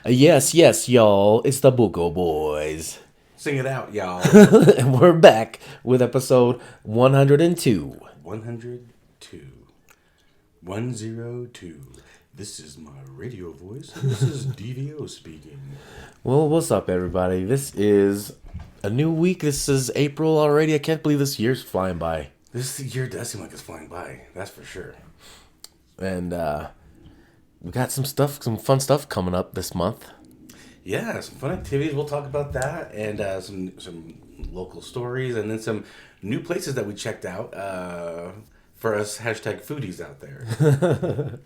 Yes, y'all. It's the Buko boys. Sing it out, y'all. And we're back with episode 102. 102. 102. This is my radio voice, and this is DVO speaking. Well, what's up, everybody? This is a new week. This is April already. I can't believe this year's flying by. This year does seem like it's flying by. That's for sure. And we got some fun stuff coming up this month. Yeah, some fun activities. We'll talk about that, and some local stories, and then some new places that we checked out for us hashtag foodies out there.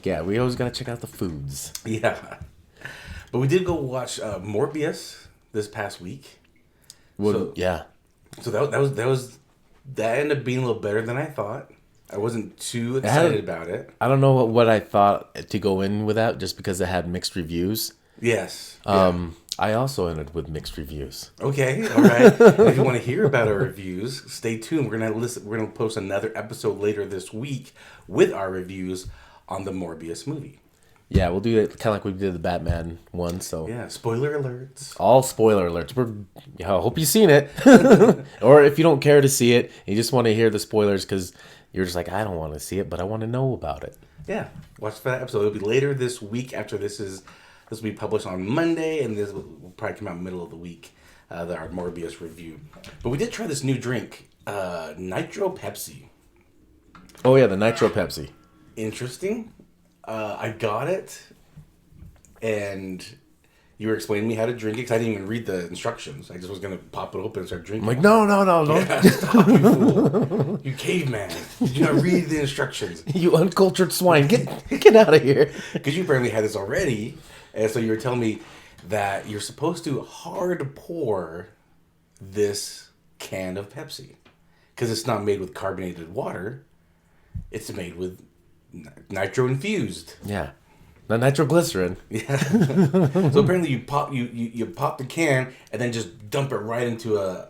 Yeah, we always gotta check out the foods. Yeah, but we did go watch Morbius this past week. Well, So yeah. So that ended up being a little better than I thought. I wasn't too excited about it. I don't know what I thought to go in with that, just because it had mixed reviews. Yes. I also ended with mixed reviews. Okay. All right. And if you want to hear about our reviews, stay tuned. We're gonna post another episode later this week with our reviews on the Morbius movie. Yeah, we'll do it kind of like we did the Batman one. So Yeah. Spoiler alerts. all spoiler alerts. I hope you've seen it, or if you don't care to see it, and you just want to hear the spoilers because you're just like, I don't want to see it, but I want to know about it. Yeah. Watch for that episode. It'll be later this week. After this will be published on Monday, and this will probably come out middle of the week. Our Morbius review. But we did try this new drink, Nitro Pepsi. Oh yeah, the Nitro Pepsi. Interesting. I got it, and you were explaining to me how to drink it because I didn't even read the instructions. I just was gonna pop it open and start drinking. I'm like, no, don't. Yeah, stop, you fool! You caveman! Did you not read the instructions? You uncultured swine, get out of here! Because you apparently had this already, and so you were telling me that you're supposed to hard pour this can of Pepsi because it's not made with carbonated water; it's made with nitro infused. Yeah, the nitroglycerin. Yeah. So apparently you pop the can and then just dump it right into a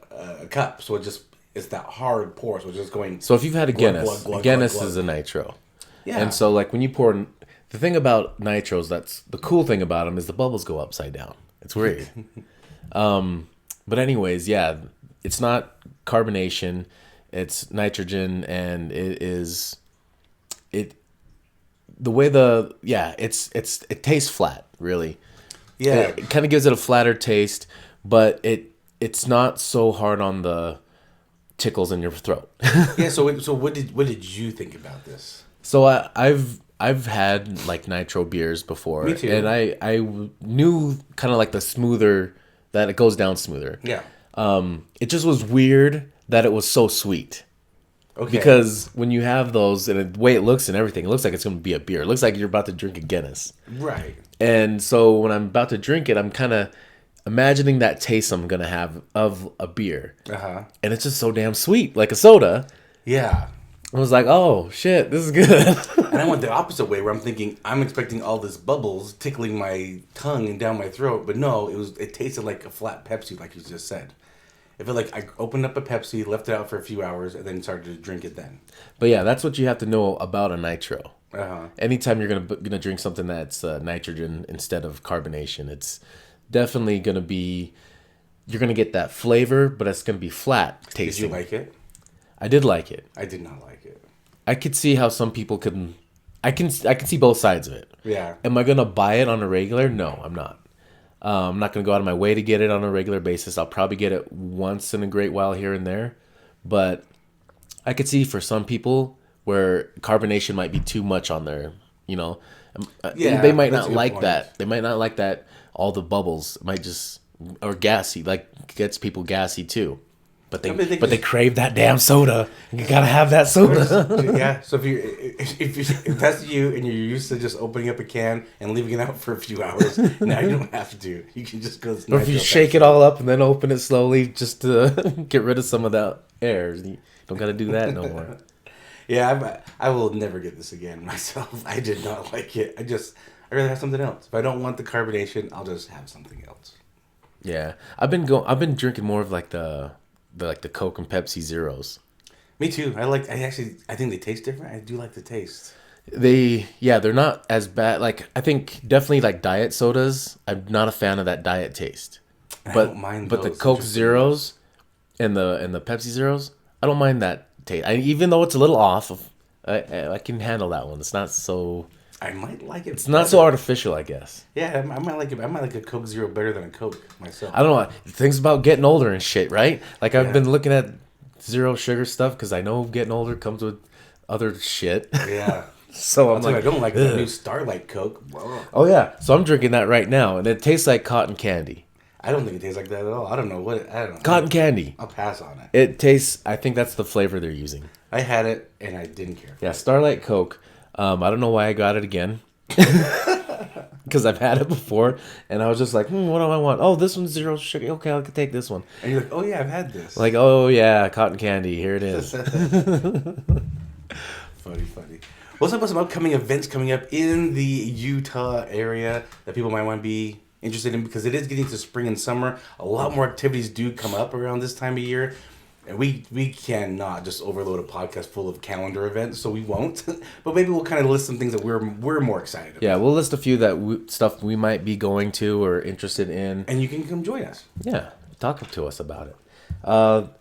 cup. So it's that hard pour. So it's just going. So if you've had a glug, Guinness, glug, glug, Guinness glug, is a nitro. Yeah. And so like when you pour, the thing about nitros, that's the cool thing about them is the bubbles go upside down. It's weird. But anyways, yeah, it's not carbonation, it's nitrogen, and it tastes flat, really. Yeah. It kind of gives it a flatter taste, but it's not so hard on the tickles in your throat. Yeah. So what did you think about this? So I've had like nitro beers before. Me too. And I knew kind of like the smoother, that it goes down smoother. Yeah. It just was weird that it was so sweet. Okay. Because when you have those, and the way it looks and everything, it looks like it's going to be a beer. It looks like you're about to drink a Guinness. Right. And so when I'm about to drink it, I'm kind of imagining that taste I'm going to have of a beer. Uh-huh. And it's just so damn sweet, like a soda. Yeah. I was like, oh, shit, this is good. And I went the opposite way where I'm expecting all this bubbles tickling my tongue and down my throat, but no, it tasted like a flat Pepsi, like you just said. It felt like I opened up a Pepsi, left it out for a few hours, and then started to drink it then. But yeah, that's what you have to know about a nitro. Uh-huh. Anytime you're gonna drink something that's nitrogen instead of carbonation, it's definitely gonna be, you're gonna get that flavor, but it's gonna be flat tasting. Did you like it? I did like it. I did not like it. I could see how some people could. I can see both sides of it. Yeah. Am I gonna buy it on a regular? No, I'm not. I'm not going to go out of my way to get it on a regular basis. I'll probably get it once in a great while here and there. But I could see for some people where carbonation might be too much on there, Yeah, they might that's not a good like point. that. They might not like that. All the bubbles might just, or gassy, like gets people gassy too. But they crave that damn soda. You gotta have that soda. Yeah. So if that's you and you're used to just opening up a can and leaving it out for a few hours, now you don't have to. You can just go. Or if you shake it all up and then open it slowly just to get rid of some of that air. You don't gotta do that no more. Yeah, I will never get this again myself. I did not like it. I'd rather have something else. If I don't want the carbonation, I'll just have something else. Yeah, I've been drinking more of like the Coke and Pepsi Zeros. Me too. I think they taste different. I do like the taste. they're not as bad. Like, I think definitely like diet sodas. I'm not a fan of that diet taste. I But don't mind but the those, Coke interestingly enough. Zeros and the Pepsi Zeros, I don't mind that taste. Even though it's a little off of, I can handle that one. It's not so I might like it it's not so better. artificial, I guess. Yeah, I might like it. I might like a Coke Zero better than a Coke myself. I don't know. Things about getting older and shit, right? Like I've Yeah. been looking at zero sugar stuff because I know getting older comes with other shit. Yeah. So I'll I'm tell you, like, I don't like the "Ugh." new Starlight Coke. Oh yeah. So I'm drinking that right now, and it tastes like cotton candy. I don't think it tastes like that at all. I don't know what. I don't know. Cotton candy. I'll pass on it. It tastes. I think that's the flavor they're using. I had it and I didn't care. Yeah, Starlight Coke. I don't know why I got it again. Because I've had it before, and I was just like, what do I want? Oh, this one's zero sugar. Okay, I can take this one. And you're like, oh yeah, I've had this. Like, oh yeah, cotton candy. Here it is. Funny. What's up with some upcoming events coming up in the Utah area that people might want to be interested in, because it is getting to spring and summer. A lot more activities do come up around this time of year. And we cannot just overload a podcast full of calendar events, so we won't. But maybe we'll kind of list some things that we're more excited about. Yeah, we'll list a few stuff we might be going to or interested in. And you can come join us. Yeah, talk to us about it.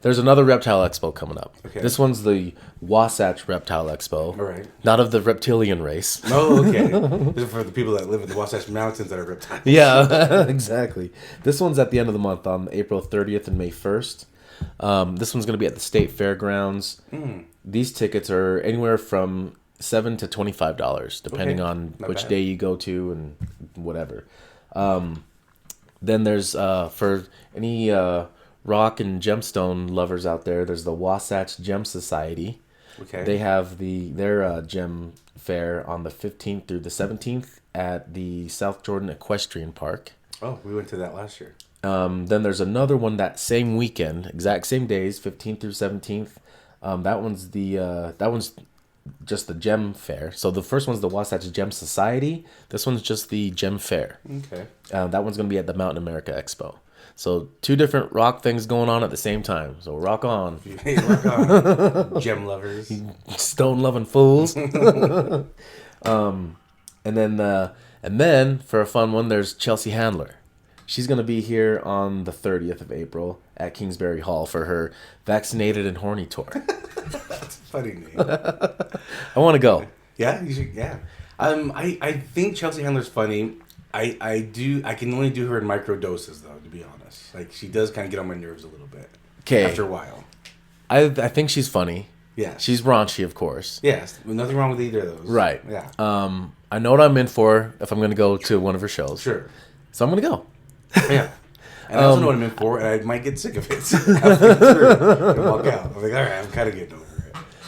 There's another Reptile Expo coming up. Okay. This one's the Wasatch Reptile Expo. All right. Not of the reptilian race. Oh, okay. This is for the people that live in the Wasatch Mountains that are reptiles. Yeah, exactly. This one's at the end of the month on April 30th and May 1st. This one's going to be at the State Fairgrounds. These tickets are anywhere from $7 to $25, depending Okay. on Not which bad. day you go to and whatever. Then there's for any rock and gemstone lovers out there, there's the Wasatch Gem Society. Okay. They have their gem fair on the 15th through the 17th at the South Jordan Equestrian Park. Oh, we went to that last year. Then there's another one that same weekend, exact same days, 15th through 17th. That one's just the gem fair. So the first one's the Wasatch Gem Society. This one's just the gem fair. Okay. That one's gonna be at the Mountain America Expo. So two different rock things going on at the same time. So rock on, Hey, rock on. Gem lovers. stone loving fools. And then for a fun one, there's Chelsea Handler. She's going to be here on the 30th of April at Kingsbury Hall for her Vaccinated and Horny tour. That's a funny name. I want to go. Yeah, you should. Yeah. I think Chelsea Handler's funny. I can only do her in micro doses though, to be honest. Like she does kind of get on my nerves a little bit. 'Kay. After a while. I think she's funny. Yeah. She's raunchy, of course. Yes. Nothing wrong with either of those. Right. Yeah. I know what I'm in for if I'm going to go to one of her shows. Sure. So I'm going to go. Yeah. And I also know what I'm in for, and I might get sick of it halfway through and walk out. I'm like, all right, I'm kind of getting over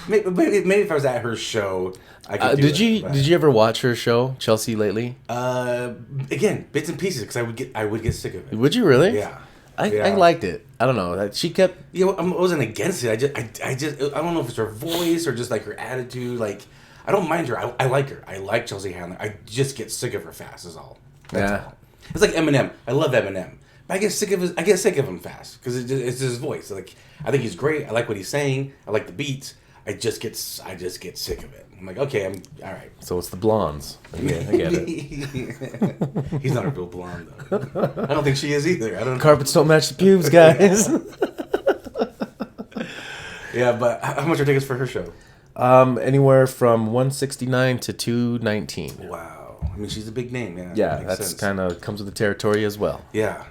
it. Maybe if I was at her show, I could do Did you ever watch her show, Chelsea, lately? Again, bits and pieces, because I would get sick of it. Would you really? Yeah. I Yeah. liked it. I don't know. She kept. You know, I wasn't against it. I don't know if it's her voice or just like her attitude. Like, I don't mind her. I like her. I like Chelsea Handler. I just get sick of her fast. Is all. That's all. It's like Eminem. I love Eminem. But I get sick of him fast because it's his voice. Like, I think he's great. I like what he's saying. I like the beats. I just get sick of it. I'm like, okay, I'm all right. So it's the blondes. I get it. He's not a real blonde though. I don't think she is either. I don't. Carpets don't match the pubes, guys. Yeah, but how much are tickets for her show? Anywhere from $169 to $219. Wow. I mean, she's a big name. Yeah. Yeah, Makes that's sense. kind of comes with the territory as well. Yeah.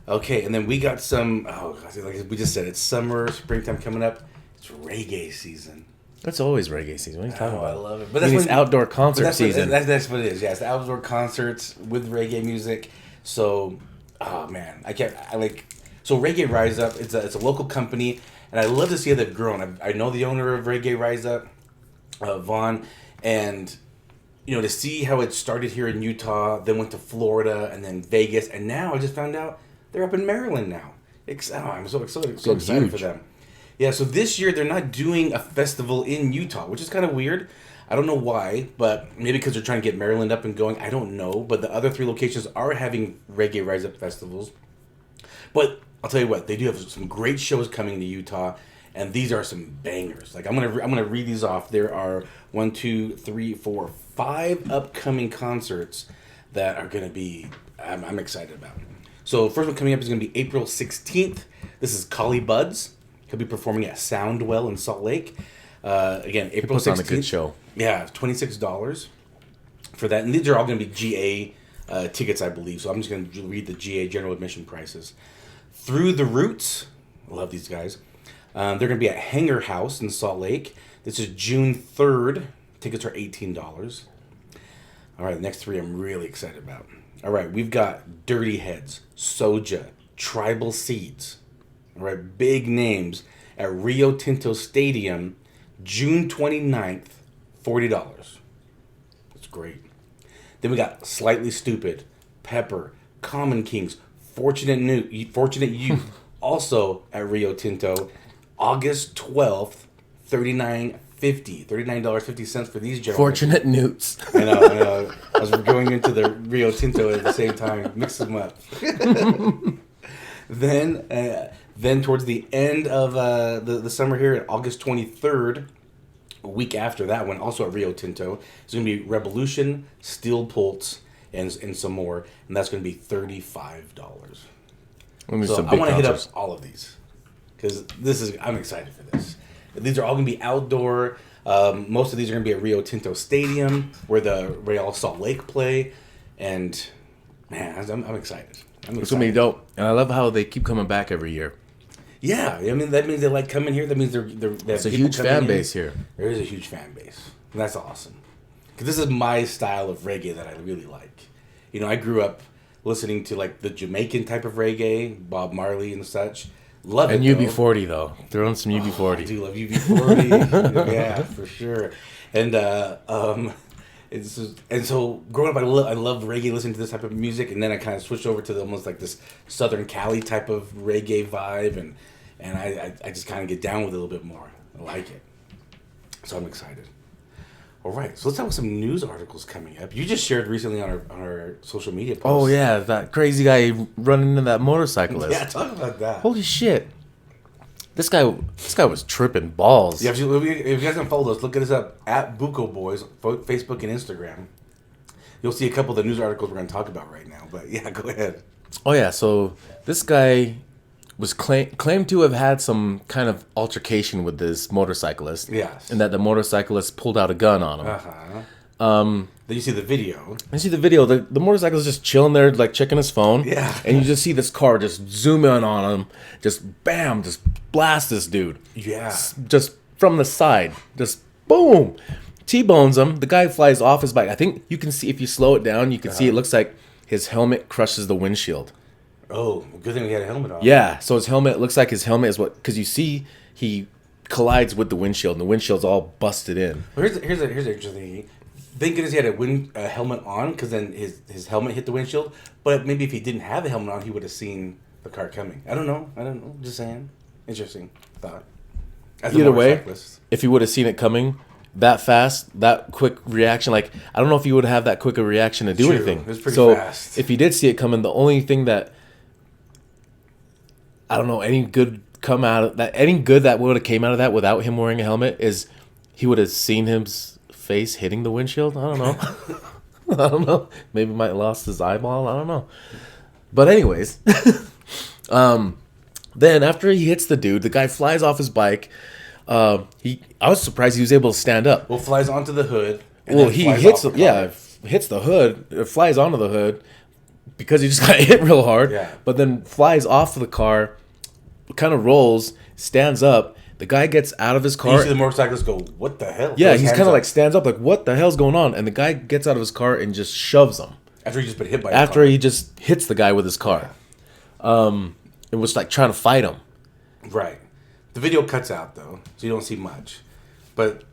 Okay, and then we got some. Oh, like we just said, it's summer, springtime coming up. It's reggae season. It's always reggae season. What are you talking about? I love it. But it's outdoor concert that's season. That's what it is. Yeah, it's the outdoor concerts with reggae music. So, oh man, So Reggae Rise Up. It's a local company, and I love to see how they've grown. I know the owner of Reggae Rise Up, Vaughn, and to see how it started here in Utah, then went to Florida, and then Vegas, and now I just found out they're up in Maryland now. I'm so excited huge. for them. Yeah, so this year they're not doing a festival in Utah, which is kind of weird. I don't know why, but maybe because they're trying to get Maryland up and going. I don't know, but the other 3 locations are having Reggae Rise Up festivals. But I'll tell you what, they do have some great shows coming to Utah, and these are some bangers. Like I'm gonna read these off. There are 1, 2, 3, 4, 5 upcoming concerts that are gonna be I'm excited about. So first one coming up is gonna be April 16th. This is Collie Buds. He'll be performing at Soundwell in Salt Lake. Again, April 16th. He puts on a good show. Yeah, $26 for that, and these are all gonna be GA tickets, I believe. So I'm just gonna read the GA general admission prices. Through the Roots, I love these guys. They're going to be at Hanger House in Salt Lake. This is June 3rd. Tickets are $18. All right, the next 3 I'm really excited about. All right, we've got Dirty Heads, Soja, Tribal Seeds. All right, big names at Rio Tinto Stadium, June 29th, $40. That's great. Then we got Slightly Stupid, Pepper, Common Kings, Fortunate Youth, also at Rio Tinto, August 12th, $39.50 for these general. Fortunate Newts. I know. I was going into the Rio Tinto at the same time, mix them up. Then towards the end of the summer here, August 23rd, a week after that one, also at Rio Tinto, it's going to be Revolution, Steel Pulse, and some more, and that's going to be $35. So I want to hit up all of these because I'm excited for this. These are all going to be outdoor. Most of these are going to be at Rio Tinto Stadium where the Real Salt Lake play, and man, I'm excited. It's going to be dope, and I love how they keep coming back every year. Yeah, I mean that means they like coming here. That means they're it's a huge fan base here. There is a huge fan base, and that's awesome. Because this is my style of reggae that I really like. You know, I grew up listening to like the Jamaican type of reggae, Bob Marley and such. Love it. And UB40 though, throw in some UB40. I do love UB40. Yeah, for sure. And so growing up, I loved reggae, listening to this type of music, and then I kind of switched over to almost like this Southern Cali type of reggae vibe, and I just kind of get down with it a little bit more. I like it, so I'm excited. All right, so let's talk about some news articles coming up. You just shared recently on our social media posts. Oh yeah, that crazy guy running into that motorcyclist. Yeah, talk about that. Holy shit. This guy was tripping balls. Yeah, if you guys don't follow us, look at us up at Buko Boys, Facebook and Instagram. You'll see a couple of the news articles we're going to talk about right now. But yeah, go ahead. Oh yeah, so this guy was claimed to have had some kind of altercation with this motorcyclist. Yes. And that the motorcyclist pulled out a gun on him. Uh-huh. Then you see the video. The motorcyclist just chilling there, like checking his phone. Yeah. And you just see this car just zoom in on him, just bam, just blast this dude. Yeah. Just from the side, just boom, T-bones him. The guy flies off his bike. I think you can see if you slow it down, you can see it looks like his helmet crushes the windshield. Oh, good thing we had a helmet on. Yeah, so his helmet looks like is what, because you see he collides with the windshield, and the windshield's all busted in. Well, here's an interesting thing. Thank goodness he had a helmet on, because then his helmet hit the windshield. But maybe if he didn't have the helmet on, he would have seen the car coming. I don't know. Just saying. Interesting thought. Either way, if he would have seen it coming that fast, that quick reaction, like I don't know if he would have that quick a reaction to do anything. It was pretty so fast. If he did see it coming, the only thing that I don't know any good that would have came out of that without him wearing a helmet is he would have seen his face hitting the windshield. I don't know. I don't know. Maybe might have lost his eyeball. I don't know. But anyways, then after he hits the dude, the guy flies off his bike. I was surprised he was able to stand up. Well, flies onto the hood. Well, he hits hits the hood. It flies onto the hood because he just got hit real hard. Yeah. But then flies off of the car, kind of rolls, stands up. The guy gets out of his car. You see the motorcyclist go, what the hell? Yeah, he's kind of like stands up, like, what the hell's going on? And the guy gets out of his car and just shoves him. After he just been hit by After he just hits the guy with his car. It was like trying to fight him. Right. The video cuts out, though, so you don't see much. But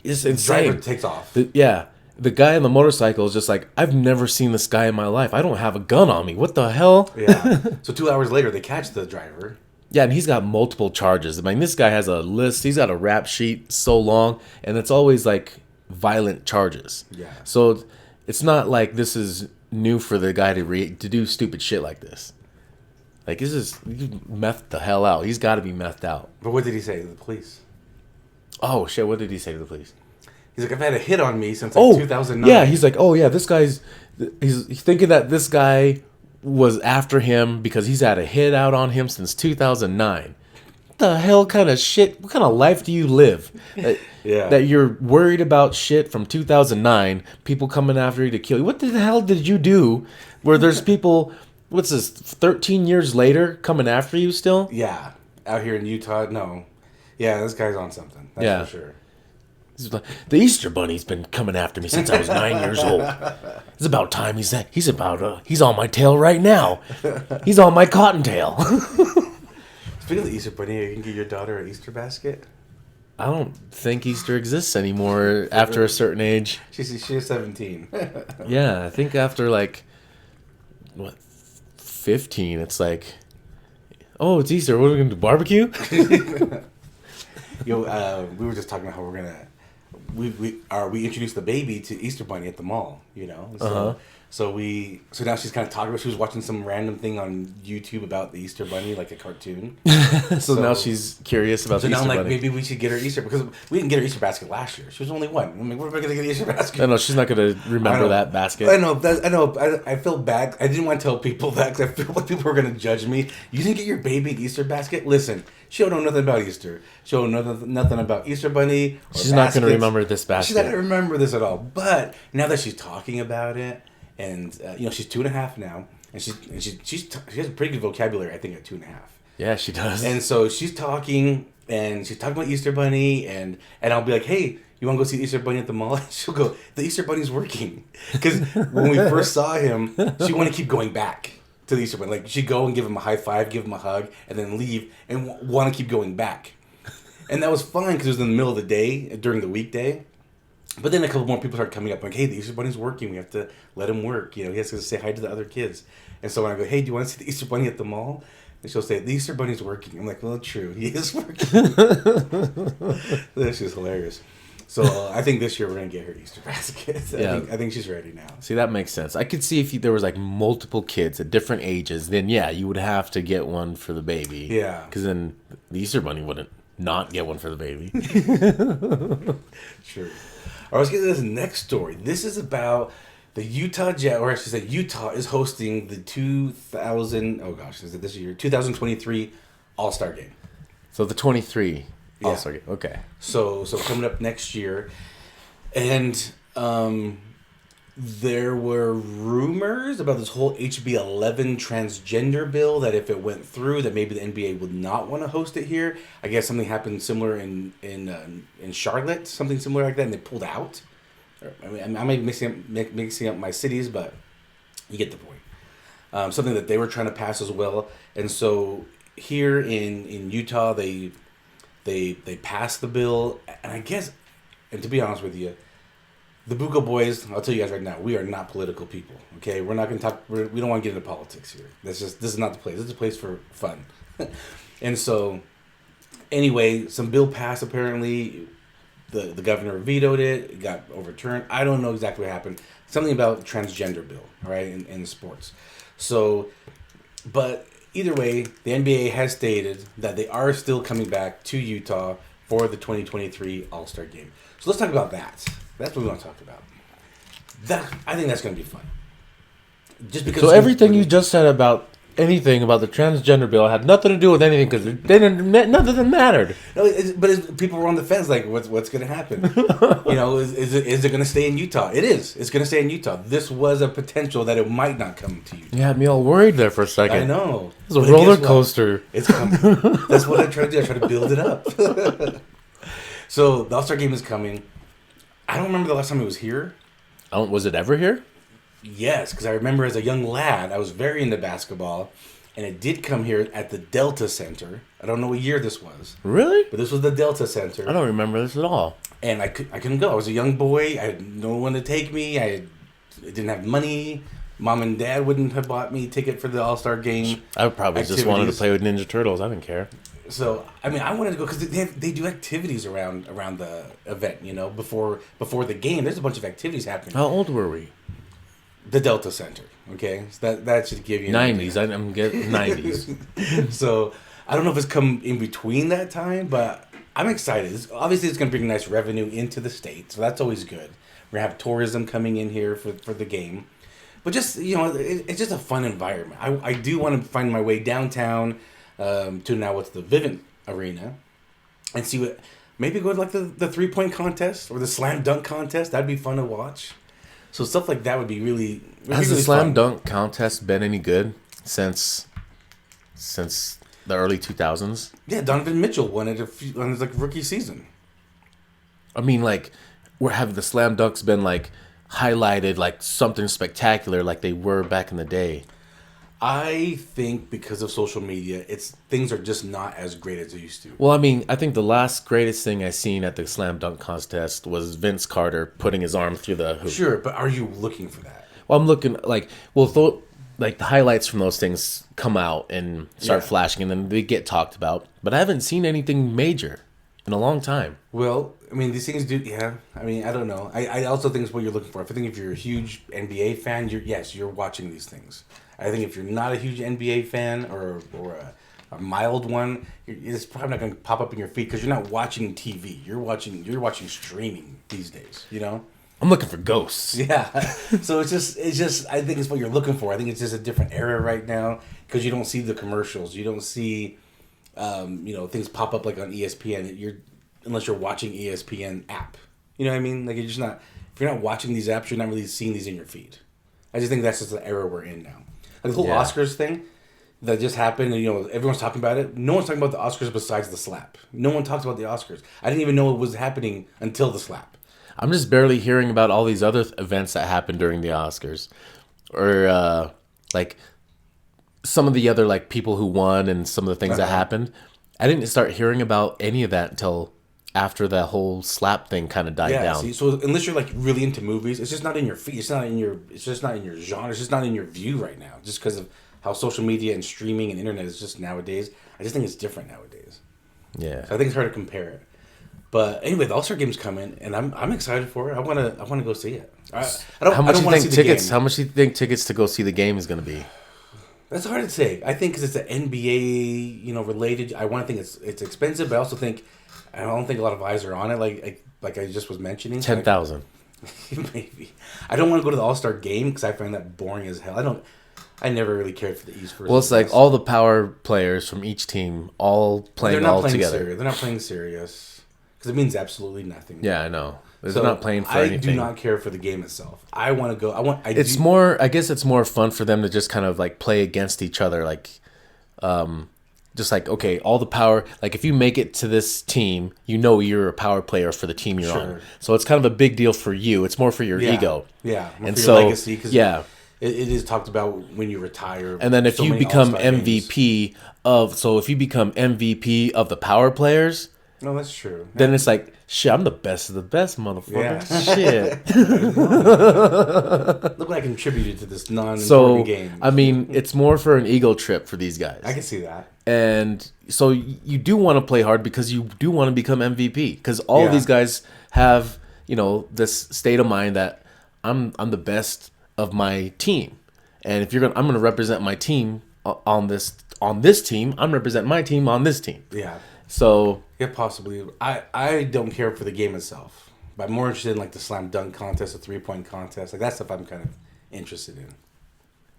it's the insane. driver takes off. The guy on the motorcycle is just like, I've never seen this guy in my life. I don't have a gun on me. What the hell? Yeah. So 2 hours later, they catch the driver. Yeah, and he's got multiple charges. I mean, this guy has a list. He's got a rap sheet so long, and it's always like violent charges. Yeah. So it's not like this is new for the guy to do stupid shit like this. Like, this is he's methed the hell out. He's got to be methed out. But what did he say to the police? Oh shit! What did he say to the police? He's like, I've had a hit on me since like 2009. Yeah, he's like, oh yeah, this guy's. He's thinking that this guy was after him because he's had a hit out on him since 2009. What the hell kind of shit? What kind of life do you live? That you're worried about shit from 2009, people coming after you to kill you. What the hell did you do where there's people, what's this, 13 years later coming after you still? Yeah. Out here in Utah, no. Yeah, this guy's on something. That's for sure. The Easter Bunny's been coming after me since I was 9 years old. It's about time he's on my tail right now. He's on my cottontail. Speaking of the Easter Bunny, you can get your daughter an Easter basket. I don't think Easter exists anymore after a certain age. She's 17. Yeah, I think after like 15, it's like, oh, it's Easter. What are we gonna do? Barbecue? We were just talking about how we're gonna we introduced the baby to Easter Bunny at the mall, you know. So now she's kind of talking about. She was watching some random thing on YouTube about the Easter Bunny, like a cartoon. so now she's curious about the Easter Bunny. So now, maybe we should get her Easter, because we didn't get her Easter basket last year. She was only one. I mean, we're going to get an Easter basket. I know she's not going to remember that basket. I know. I feel bad. I didn't want to tell people that because I feel like people were going to judge me. You didn't get your baby an Easter basket? Listen, she don't know nothing about Easter. She don't know nothing about Easter Bunny. She's not going to remember this basket. She's not going to remember this at all. But now that she's talking about it, and she's 2.5 now, and she has a pretty good vocabulary, I think, at 2.5. Yeah, she does. And so she's talking about Easter Bunny, and I'll be like, hey, you want to go see the Easter Bunny at the mall? She'll go, the Easter Bunny's working. Because when we first saw him, she wanted to keep going back to the Easter Bunny. Like, she'd go and give him a high five, give him a hug, and then leave, and want to keep going back. And that was fine because it was in the middle of the day, during the weekday. But then a couple more people started coming up like, hey, the Easter Bunny's working. We have to let him work. He has to say hi to the other kids. And so when I go, hey, do you want to see the Easter Bunny at the mall? And she'll say, the Easter Bunny's working. I'm like, well, true. He is working. That's just hilarious. So I think this year we're going to get her Easter basket. I think she's ready now. See, that makes sense. I could see if there was like multiple kids at different ages, then yeah, you would have to get one for the baby. Yeah. Because then the Easter Bunny wouldn't not get one for the baby. Sure. All right, let's get to this next story. This is about the Utah Jazz, or I should say Utah is hosting the 2023 All-Star Game. So the 23 All-Star Game, okay. So coming up next year. And there were rumors about this whole HB11 transgender bill that if it went through, that maybe the NBA would not want to host it here. I guess something happened similar in Charlotte, something similar like that, and they pulled out. I mean, I may be mixing up my cities, but you get the point. Something that they were trying to pass as well, and so here in Utah, they passed the bill, and I guess, and to be honest with you, the Buko boys, I'll tell you guys right now, we are not political people. Okay, we're not going to talk. We don't want to get into politics here. This is not the place. This is a place for fun. And so, anyway, some bill passed. Apparently, the governor vetoed it. It got overturned. I don't know exactly what happened. Something about transgender bill, all right, in sports. So, but either way, the NBA has stated that they are still coming back to Utah for the 2023 All-Star Game. So let's talk about that. That's what we want to talk about. I think that's going to be fun. Just because. So everything you just said about anything about the transgender bill had nothing to do with anything because none of them mattered. No, but people were on the fence like, what's going to happen? Is it going to stay in Utah? It is. It's going to stay in Utah. This was a potential that it might not come to Utah. You had me all worried there for a second. I know. It was a roller coaster. It's coming. That's what I try to do. I try to build it up. So the All-Star Game is coming. I don't remember the last time it was here. Was it ever here? Yes, because I remember as a young lad, I was very into basketball, and it did come here at the Delta Center. I don't know what year this was. Really? But this was the Delta Center. I don't remember this at all. And I couldn't go. I was a young boy. I had no one to take me. I didn't have money. Mom and Dad wouldn't have bought me a ticket for the All-Star Game. I probably just wanted to play with Ninja Turtles. I didn't care. So, I mean, I wanted to go because they do activities around the event, before the game. There's a bunch of activities happening. How old were we? the Delta Center. Okay, so that should give you an 90s. idea. I'm getting 90s. So I don't know if it's come in between that time, but I'm excited. Obviously, it's going to bring nice revenue into the state, so that's always good. We're going to have tourism coming in here for the game. But just, it's just a fun environment. I do want to find my way downtown to now what's the Vivint Arena and see what, maybe go to like the 3-point contest or the slam dunk contest. That'd be fun to watch. So stuff like that would be really, really Has the really slam fun. dunk contest been any good since the early 2000s? Yeah, Donovan Mitchell won it on his like rookie season. I mean, like, where have the slam dunks been like highlighted like something spectacular like they were back in the day? I think because of social media, things are just not as great as they used to. Well, I mean, I think the last greatest thing I seen at the slam dunk contest was Vince Carter putting his arm through the hoop. Sure, but are you looking for that? Well, I'm looking like, like the highlights from those things come out and start flashing, and then they get talked about. But I haven't seen anything major in a long time. Well, I mean, these things do, yeah. I mean, I don't know. I also think it's what you're looking for. I think if you're a huge NBA fan, you're watching these things. I think if you're not a huge NBA fan or a mild one, it's probably not going to pop up in your feed because you're not watching TV. You're watching streaming these days. I'm looking for ghosts. Yeah. So it's just. I think it's what you're looking for. I think it's just a different era right now because you don't see the commercials. You don't see, things pop up like on ESPN. Unless you're watching ESPN app. You know what I mean? Like if you're not watching these apps, you're not really seeing these in your feed. I just think that's just the era we're in now. Like the whole Oscars thing that just happened, and everyone's talking about it. No one's talking about the Oscars besides the slap. No one talks about the Oscars. I didn't even know it was happening until the slap. I'm just barely hearing about all these other events that happened during the Oscars, or like some of the other like people who won and some of the things that happened. I didn't start hearing about any of that until after that whole slap thing kind of died down. See, so unless you're like really into movies, it's just not in your feed. It's just not in your genre. It's just not in your view right now. Just because of how social media and streaming and internet is just nowadays. I just think it's different nowadays. Yeah. So I think it's hard to compare it. But anyway, the All-Star Game's coming, and I'm excited for it. I want to go see it. I How much don't do you want to think see the tickets? game. How much do you think tickets to go see the game is going to be? That's hard to say. I think because it's an NBA, related. I want to think it's expensive, but I don't think a lot of eyes are on it. Like I just was mentioning, 10,000. Maybe. I don't want to go to the All-Star Game because I find that boring as hell. I never really cared for the East versus Well, it's like West. all the power players from each team all playing all together. Serious. They're not playing serious because it means absolutely nothing. Yeah, I know. They're So not playing for I anything. do not care for the game itself. I want to go. I guess it's more fun for them to just kind of like play against each other, like, just like, okay, all the power. Like if you make it to this team, you're a power player for the team you're on. So it's kind of a big deal for you. It's more for your ego. Yeah, and for so your legacy. Cause yeah, it is talked about when you retire. and then if so you many become All-Star games. MVP if you become MVP of the power players, No, that's true. then it's like, shit, I'm the best of the best, motherfucker. Shit. Look what I contributed to this non-important So, game. I mean, it's more for an ego trip for these guys. I can see that. And so you do want to play hard because you do want to become MVP. Because all of these guys have, this state of mind that I'm the best of my team. And if I'm going to represent my team on this team, I'm representing my team on this team. Yeah. So Yeah, possibly. I don't care for the game itself, but I'm more interested in like the slam dunk contest, the 3-point contest, like that stuff. I'm kind of interested in.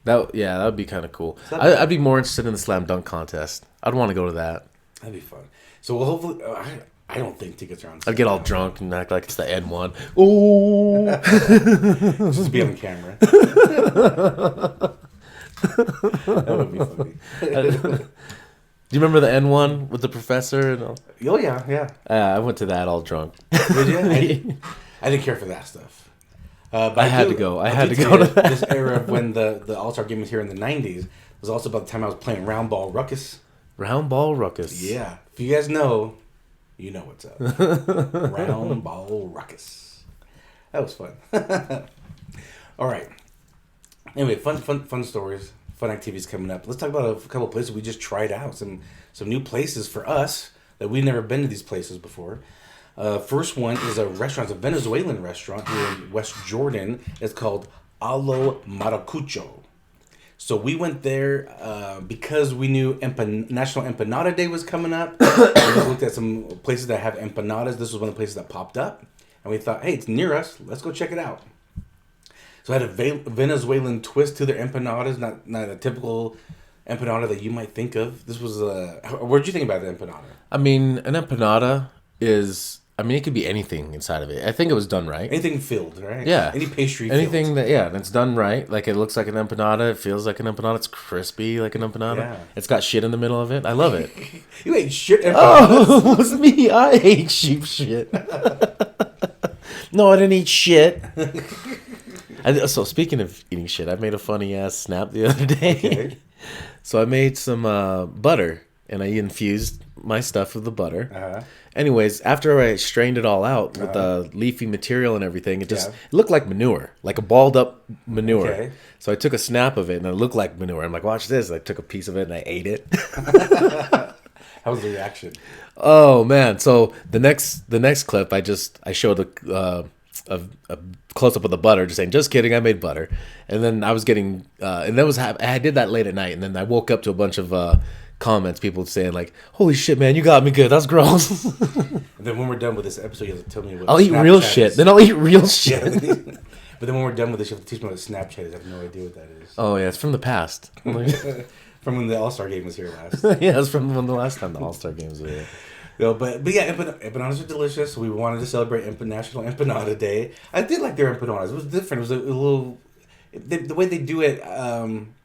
that would be kind of cool. I'd be more interested in the slam dunk contest. I'd want to go to that. That'd be fun. So we'll hopefully. I don't think tickets are on sale. I'd get all drunk and act like it's the N1. Ooh. Just to be on camera. That would be funny. Do you remember the N1 with the professor and all? Oh yeah. I went to that all drunk. Did you? I didn't care for that stuff. But I had to go. I had to go to that. This era of when the All-Star Game was here in the 90s was also about the time I was playing Round Ball Ruckus. Round ball ruckus. Yeah. If you guys know, you know what's up. Round Ball Ruckus. That was fun. All right. Anyway, fun stories, fun activities coming up. Let's talk about a couple of places we just tried out. Some new places for us that we've never been to these places before. First one is a restaurant. It's a Venezuelan restaurant here in West Jordan. It's called Allo Maracucho. So we went there because we knew National Empanada Day was coming up. We just looked at some places that have empanadas. This was one of the places that popped up. And we thought, hey, it's near us. Let's go check it out. So it had a Venezuelan twist to their empanadas, not a typical empanada that you might think of. This was what did you think about the empanada? I mean, an empanada is. I mean, it could be anything inside of it. I think it was done right. Anything filled, right? Yeah. Any pastry Anything filled. that's done right. Like, it looks like an empanada. It feels like an empanada. It's crispy like an empanada. Yeah. It's got shit in the middle of it. I love it. You ate shit empanadas. Oh, it was me. I ate sheep shit. No, I didn't eat shit. So, speaking of eating shit, I made a funny-ass snap the other day. Okay. So, I made some butter, and I infused my stuff with the butter. Uh-huh. Anyways, after I strained it all out with the leafy material and everything, it looked like manure, like a balled up manure. Okay. So I took a snap of it and it looked like manure. I'm like, watch this. I took a piece of it and I ate it. How was the reaction? Oh man. So the next clip, I showed a close up of the butter, just saying, just kidding, I made butter. And then I was getting, I did that late at night. And then I woke up to a bunch of comments, people saying like, holy shit, man, you got me good. That's gross. And then when we're done with this episode, you have to tell me what I'll eat real shit. Then I'll eat real shit. Yeah. But then when we're done with this, you have to teach me what Snapchat is. I have no idea what that is. Oh yeah, it's from the past. From when the All-Star game was here last. Yeah, it's from when the last time the All-Star games were here. No, but yeah, empanadas are delicious. We wanted to celebrate National Empanada Day. I did like their empanadas. It was different. It was a little... The way they do it,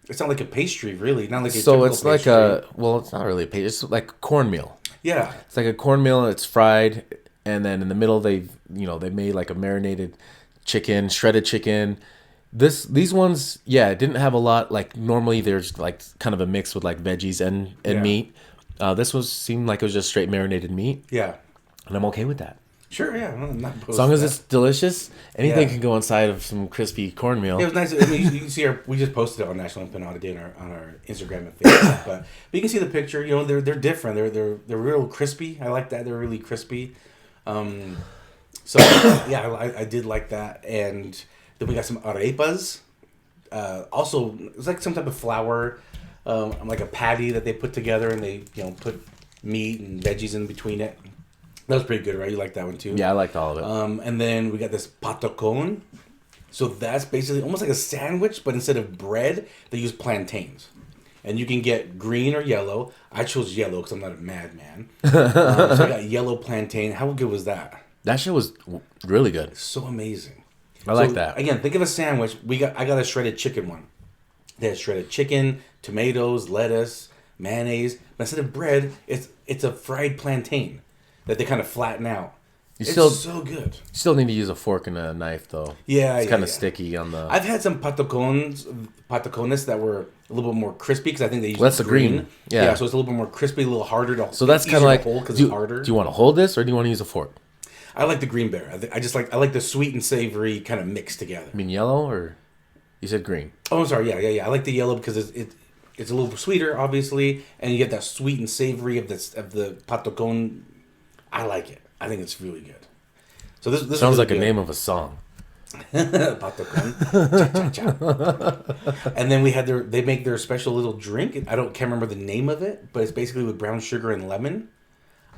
it's not like a pastry, really. Not like a So it's pastry. like it's not really a pastry. It's like cornmeal. Yeah. It's like a cornmeal. It's fried, and then in the middle they made like a marinated chicken, shredded chicken. These ones, yeah, it didn't have a lot. Like normally there's like kind of a mix with like veggies and meat. This seemed like it was just straight marinated meat. Yeah. And I'm okay with that. Sure, yeah. I'm not opposed As long to as that. it's delicious, anything Yeah. can go inside of some crispy cornmeal. It was nice. I mean, you can see we just posted it on National Empanada Day on our Instagram and Facebook. but you can see the picture. You know, they're different. They're real crispy. I like that. They're really crispy. So yeah, I did like that. And then we got some arepas. Also, it's like some type of flour, like a patty that they put together, and they put meat and veggies in between it. That was pretty good, right? You liked that one too? Yeah, I liked all of it. And then we got this patacon. So that's basically almost like a sandwich, but instead of bread, they use plantains. And you can get green or yellow. I chose yellow because I'm not a madman. So I got yellow plantain. How good was that? That shit was really good. So amazing. I like that. Again, think of a sandwich. I got a shredded chicken one. They had shredded chicken, tomatoes, lettuce, mayonnaise. But instead of bread, it's a fried plantain that they kind of flatten out. It's so good. You still need to use a fork and a knife, though. Yeah, it's kind of sticky on the. I've had some patacones that were a little bit more crispy because I think they use That's the green. Yeah, so it's a little bit more crispy, a little harder to. So that's kind of like. because it's harder. Do you want to hold this or do you want to use a fork? I like the green bear. I like the sweet and savory kind of mixed together. You mean yellow or you said green? Oh, I'm sorry. Yeah. I like the yellow because it's a little sweeter, obviously, and you get that sweet and savory of the patacon. I like it. I think it's really good. So this sounds like good. a name of a song. Patacon. And then they make their special little drink. Can't remember the name of it, but it's basically with brown sugar and lemon.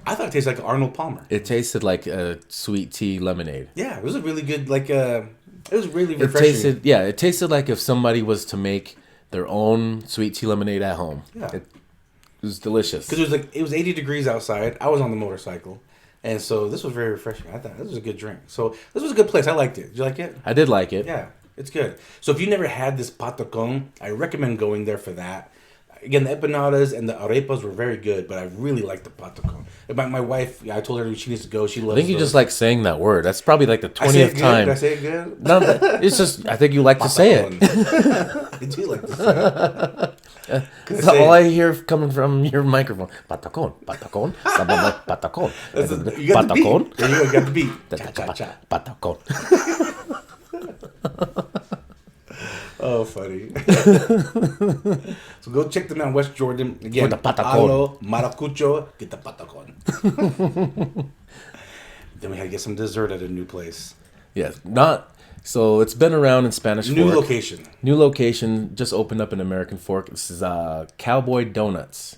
I thought it tasted like Arnold Palmer. It tasted like a sweet tea lemonade. Yeah, it was a really good it was really refreshing. It tasted like if somebody was to make their own sweet tea lemonade at home. Yeah. It was delicious. Because it was 80 degrees outside. I was on the motorcycle. And so this was very refreshing. I thought this was a good drink. So this was a good place. I liked it. Did you like it? I did like it. Yeah, it's good. So if you never had this patacon, I recommend going there for that. Again, the empanadas and the arepas were very good, but I really liked the patacon. My wife, I told her she needs to go. She loves I think you just like saying that word. That's probably like the I say it 20th good? time. Did I say it good? No, it's just I think you like to say it. I do like to say it. That's all I hear coming from your microphone. Patacon, patacon, patacon. You got the beat. There you go, you got the beat. Cha-cha-cha. Patacon. Oh, funny. So go check them out, West Jordan. Again, With the patacon. Allo Maracucho, get the patacon. Then we had to get some dessert at a new place. Yes, not So it's been around in Spanish New Fork. location. New location just opened up in American Fork. This is Cowboy Donuts.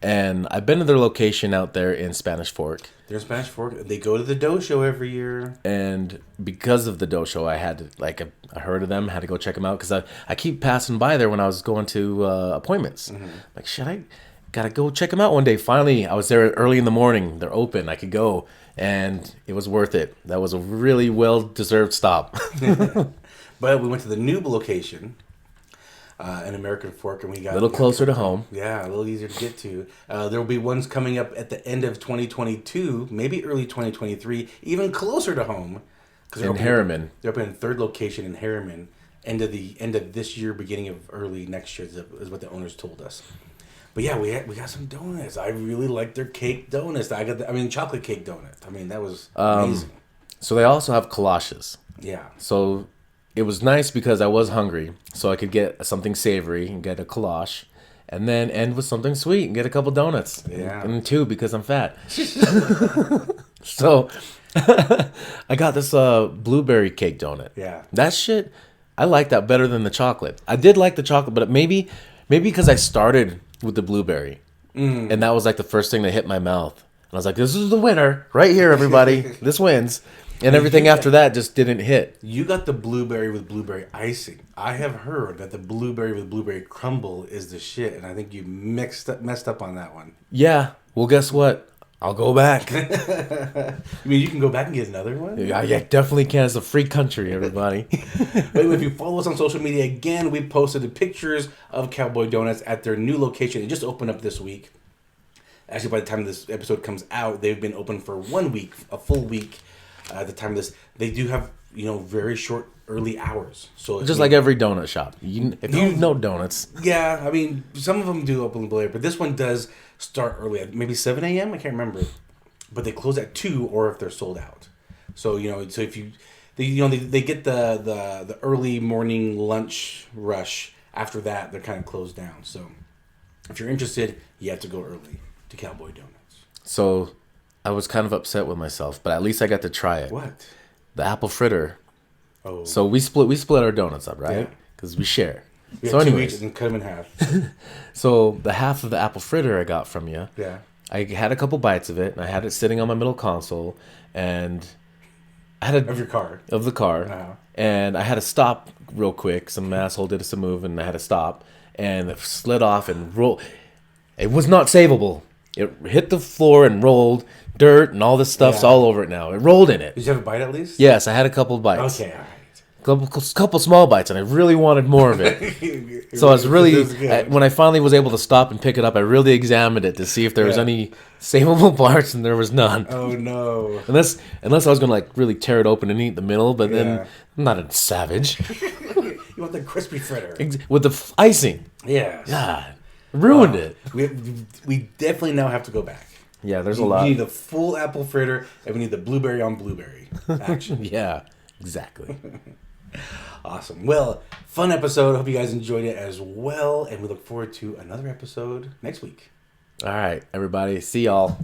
And I've been to their location out there in Spanish Fork. They're in Spanish Fork. They go to the Dough Show every year. And because of the Dough Show, I had to, I heard of them, had to go check them out. Because I keep passing by there when I was going to appointments. Mm-hmm. Like, shit, I gotta go check them out one day. Finally, I was there early in the morning. They're open. I could go. And it was worth it. That was a really well-deserved stop. But we went to the new location in American Fork, and we got A little closer to home. Yeah, a little easier to get to. There will be ones coming up at the end of 2022, maybe early 2023, even closer to home. In Harriman. They're opening a third location in Harriman. End of this year, beginning of early next year is what the owners told us. But yeah, we got some donuts. I really like their cake donuts. Chocolate cake donut. I mean, that was amazing. So they also have kolaches. Yeah. So it was nice because I was hungry. So I could get something savory and get a kolache. And then end with something sweet and get a couple donuts. Yeah. And two because I'm fat. So I got this blueberry cake donut. Yeah. That shit, I like that better than the chocolate. I did like the chocolate, but maybe because I started with the blueberry. And that was like the first thing that hit my mouth. And I was like, this is the winner right here, everybody. This wins. And everything after that just didn't hit. You got the blueberry with blueberry icing. I have heard that the blueberry with blueberry crumble is the shit, and I think you messed up on that one. Yeah. Well, guess what? I'll go back. I mean, you can go back and get another one? Yeah, definitely can. It's a free country, everybody. But if you follow us on social media, again, we posted the pictures of Cowboy Donuts at their new location. It just opened up this week. Actually, by the time this episode comes out, they've been open for 1 week, a full week. At the time of this, they do have, very short early hours. So Just like every donut shop. If you know donuts. Yeah, I mean, some of them do open later, but this one does start early, maybe 7 a.m. I can't remember, but they close at 2, or if they're sold out. So so if they get the early morning lunch rush. After that, they're kind of closed down. So if you're interested, you have to go early to Cowboy Donuts. So I was kind of upset with myself, but at least I got to try it. What? The apple fritter. Oh. So we split our donuts up, right? Yeah. Because we share. We So had 2 anyways, each and cut them in half. so the half of the apple fritter I got from you. Yeah. I had a couple bites of it, and I had it sitting on my middle console, and I had Of your car. of the car, Uh-huh. and I had to stop real quick. Some asshole did some move, and I had to stop, and it slid off and roll. It was not savable. It hit the floor and rolled. Dirt and all this stuff's Yeah. all over it now. It rolled in it. Did you have a bite at least? Yes, I had a couple bites. Okay, all right. Couple small bites, and I really wanted more of it. So I was really, when I finally was able to stop and pick it up, I really examined it to see if there was any savable parts, and there was none. Oh no! Unless I was gonna really tear it open and eat the middle, but then Yeah. I'm not a savage. You want the crispy fritter? With the icing, Yes. God, ruined it. We definitely now have to go back. Yeah, there's a We lot. need the full apple fritter, and we need the blueberry on blueberry action. Yeah, exactly. Awesome. Well, fun episode. Hope you guys enjoyed it as well, and we look forward to another episode next week. All right, everybody. See y'all.